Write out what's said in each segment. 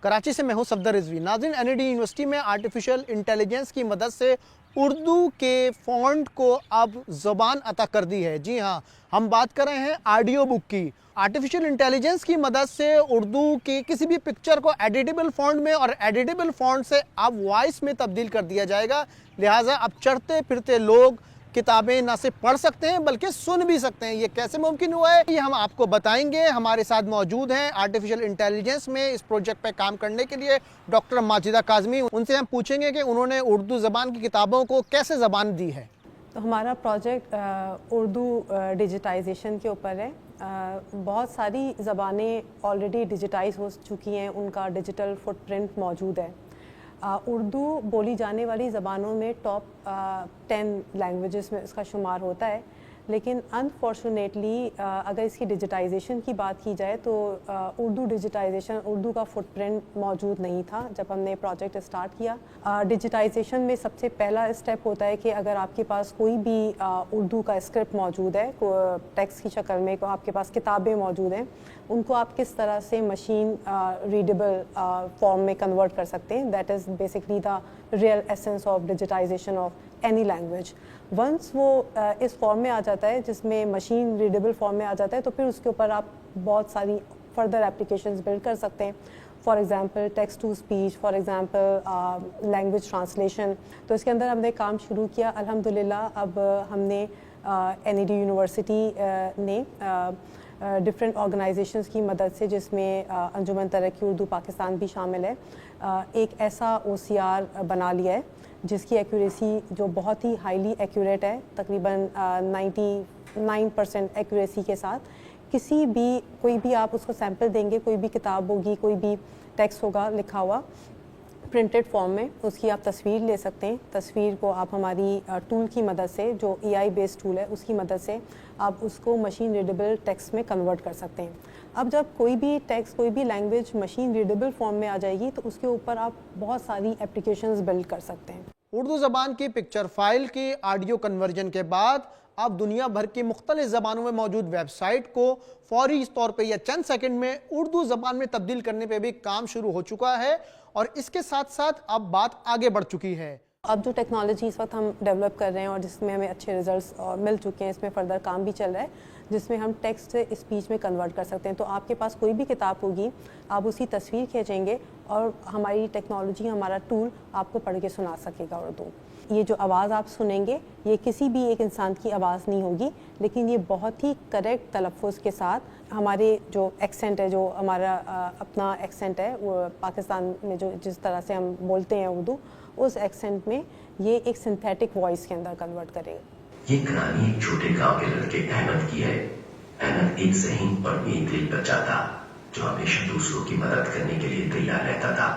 کراچی سے میں ہوں صفدر رضوی۔ ناظرین، NAD یونیورسٹی میں آرٹیفیشل انٹیلیجنس کی مدد سے اردو کے فونٹ کو اب زبان عطا کر دی ہے۔ جی ہاں، ہم بات کر رہے ہیں آڈیو بک کی۔ آرٹیفیشل انٹیلیجنس کی مدد سے اردو کی کسی بھی پکچر کو ایڈیٹیبل فونٹ میں اور ایڈیٹیبل فونٹ سے اب وائس میں تبدیل کر دیا جائے گا، لہٰذا اب چڑھتے پھرتے لوگ کتابیں نہ صرف پڑھ سکتے ہیں بلکہ سن بھی سکتے ہیں۔ یہ کیسے ممکن ہوا ہے یہ ہم آپ کو بتائیں گے۔ ہمارے ساتھ موجود ہیں آرٹیفیشل انٹیلیجنس میں اس پروجیکٹ پہ کام کرنے کے لیے ڈاکٹر ماجدہ کاظمی۔ ان سے ہم پوچھیں گے کہ انہوں نے اردو زبان کی کتابوں کو کیسے زبان دی ہے۔ تو ہمارا پروجیکٹ اردو ڈیجیٹائزیشن کے اوپر ہے۔ بہت ساری زبانیں آلریڈی ڈیجیٹائز ہو چکی ہیں، ان کا ڈیجیٹل فٹ پرنٹ موجود ہے۔ اردو بولی جانے والی زبانوں میں ٹاپ 10 لینگویجز میں اس کا شمار ہوتا ہے، لیکن انفارچونیٹلی اگر اس کی ڈیجیٹائزیشن کی بات کی جائے تو اردو ڈیجیٹائزیشن، اردو کا فٹ پرنٹ موجود نہیں تھا جب ہم نے پروجیکٹ اسٹارٹ کیا۔ ڈیجیٹائزیشن میں سب سے پہلا اسٹیپ ہوتا ہے کہ اگر آپ کے پاس کوئی بھی اردو کا اسکرپٹ موجود ہے، ٹیکسٹ کی شکل میں، آپ کے پاس کتابیں موجود ہیں، ان کو آپ کس طرح سے مشین ریڈیبل فارم میں کنورٹ کر سکتے ہیں۔ That is basically the real essence of digitization of any language. Once وہ اس فارم میں آ جاتا ہے، جس میں مشین ریڈیبل فارم میں آ جاتا ہے، تو پھر اس کے اوپر آپ بہت ساری فردر اپلیکیشنز بلڈ کر سکتے ہیں۔ For example text to speech, for example language translation. تو اس کے اندر ہم نے کام شروع کیا۔ الحمدللہ اب ہم نے NAD یونیورسٹی نے ڈفرینٹ آرگنائزیشنز کی مدد سے، جس میں انجمن ترقی اردو پاکستان بھی شامل ہے، ایک ایسا OCR بنا لیا ہے جس کی ایکوریسی جو بہت ہی ہائیلی ایکوریٹ ہے، تقریباً 99% ایکوریسی کے ساتھ۔ کسی بھی کوئی بھی آپ اس کو سیمپل دیں گے، کوئی بھی کتاب ہوگی، کوئی بھی ٹیکسٹ ہوگا لکھا ہوا پرنٹڈ فارم میں، اس کی آپ تصویر لے سکتے ہیں۔ تصویر کو آپ ہماری ٹول کی مدد سے، جو AI بیسڈ ٹول ہے، اس کی مدد سے آپ اس کو مشین ریڈیبل ٹیکسٹ میں کنورٹ کر سکتے ہیں۔ اب جب کوئی بھی ٹیکسٹ، کوئی بھی لینگویج مشین ریڈیبل فارم میں آ جائے گی تو اس کے اوپر آپ بہت ساری اپلیکیشنز بلڈ کر سکتے ہیں۔ اردو زبان کی پکچر فائل کی آڈیو کنورژن کے بعد اب دنیا بھر کی مختلف زبانوں میں موجود ویب سائٹ کو فوری طور پہ یا چند سیکنڈ میں اردو زبان میں تبدیل کرنے پہ بھی کام شروع ہو چکا ہے، اور اس کے ساتھ ساتھ اب بات آگے بڑھ چکی ہے۔ اب جو ٹیکنالوجی اس وقت ہم ڈیولپ کر رہے ہیں اور جس میں ہمیں اچھے ریزلٹس مل چکے ہیں، اس میں فردر کام بھی چل رہا ہے، جس میں ہم ٹیکسٹ سے اسپیچ میں کنورٹ کر سکتے ہیں۔ تو آپ کے پاس کوئی بھی کتاب ہوگی، آپ اس کی تصویر کھینچیں گے اور ہماری ٹیکنالوجی، ہمارا ٹول آپ کو پڑھ کے سنا سکے گا اردو۔ یہ جو آواز آپ سنیں گے، یہ کسی بھی ایک انسان کی آواز نہیں ہوگی، لیکن یہ بہت ہی کریکٹ تلفظ کے ساتھ ہمارے جو ایکسنٹ ہے، جو ہمارا اپنا ایکسنٹ ہے، وہ پاکستان میں جو جس طرح سے ہم بولتے ہیں اردو، اس ایکسنٹ میں یہ ایک سنتھیٹک وائس کے اندر کنورٹ کرے گا۔ یہ کہانی ایک چھوٹے گاؤں کے لڑکے احمد کی ہے۔ احمد ایک ذہین اور نیک دل بچہ تھا جو ہمیشہ دوسروں کی مدد کرنے کے لیے تیار رہتا تھا۔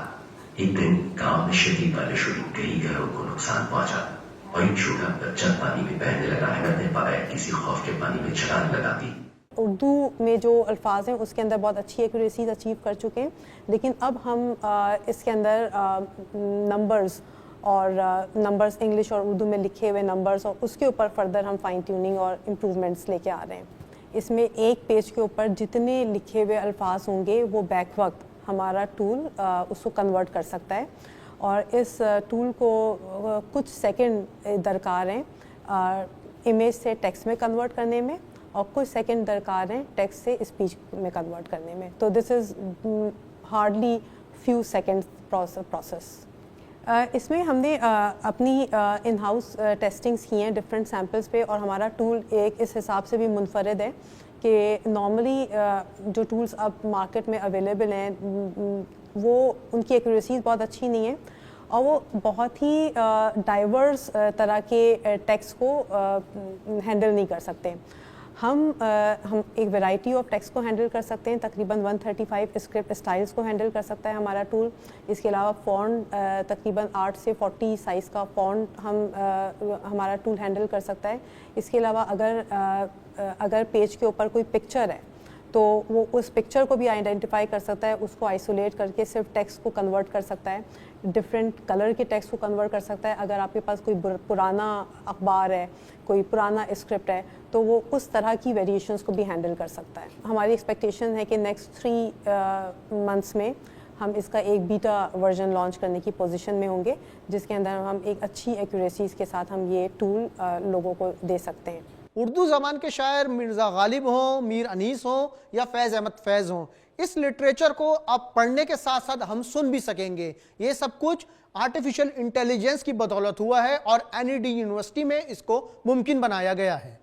ایک دن گاؤں میں شدید بارش ہوئی، کئی گھروں کو نقصان پہنچا اور ایک چھوٹا بچہ پانی میں بہنے لگا۔ احمد نے بغیر کسی خوف کے پانی میں چھلانگ لگا دی۔ اردو میں جو الفاظ ہیں اس کے اندر بہت اچھی ایکوریسیز اچیو کر چکے ہیں، لیکن اب ہم اس کے اندر نمبرز اور نمبرز انگلش اور اردو میں لکھے ہوئے نمبرز، اور اس کے اوپر فردر ہم فائن ٹیوننگ اور امپروومنٹس لے کے آ رہے ہیں۔ اس میں ایک پیج کے اوپر جتنے لکھے ہوئے الفاظ ہوں گے، وہ بیک وقت ہمارا ٹول اس کو کنورٹ کر سکتا ہے، اور اس ٹول کو کچھ سیکنڈ درکار ہیں امیج سے ٹیکسٹ میں کنورٹ کرنے میں، اور کچھ سیکنڈ درکار ہیں ٹیکسٹ سے اسپیچ میں کنورٹ کرنے میں۔ تو this is hardly few second process. اس میں ہم نے اپنی ان ہاؤس ٹیسٹنگس کی ہیں ڈفرینٹ سیمپلس پہ، اور ہمارا ٹول ایک اس حساب سے بھی منفرد ہے کہ نارملی جو ٹولز اب مارکیٹ میں اویلیبل ہیں وہ ان کی ایکوریسیز بہت اچھی نہیں ہیں، اور وہ بہت ہی ڈائیورس طرح کے ٹیکسٹ کو ہینڈل نہیں کر سکتے۔ ہم ایک ویرائٹی آف ٹیکسٹ کو ہینڈل کر سکتے ہیں، تقریباً 135 اسکرپٹ اسٹائلس کو ہینڈل کر سکتا ہے ہمارا ٹول۔ اس کے علاوہ فونٹ تقریباً 8 سے 40 سائز کا فونٹ ہمارا ٹول ہینڈل کر سکتا ہے۔ اس کے علاوہ اگر پیج کے اوپر کوئی پکچر ہے تو وہ اس پکچر کو بھی آئیڈینٹیفائی کر سکتا ہے، اس کو آئسولیٹ کر کے صرف ٹیکسٹ کو کنورٹ کر سکتا ہے، ڈفرینٹ کلر کے ٹیکسٹ کو کنورٹ کر سکتا ہے۔ اگر آپ کے پاس کوئی پرانا اخبار ہے، کوئی پرانا اسکرپٹ ہے، تو وہ اس طرح کی ویریشنز کو بھی ہینڈل کر سکتا ہے۔ ہماری ایکسپیکٹیشن ہے کہ نیکسٹ 3 منتھس میں ہم اس کا ایک بیٹا ورژن لانچ کرنے کی پوزیشن میں ہوں گے جس کے اندر ہم ایک اچھی ایکوریسیز کے ساتھ ہم یہ ٹول لوگوں کو دے سکتے ہیں. اردو زبان کے شاعر مرزا غالب ہوں، میر انیس ہوں یا فیض احمد فیض ہوں، اس لٹریچر کو اب پڑھنے کے ساتھ ساتھ ہم سن بھی سکیں گے. یہ سب کچھ آرٹیفیشل انٹیلیجنس کی بدولت ہوا ہے اور این ای ڈی یونیورسٹی میں اس کو ممکن بنایا گیا ہے.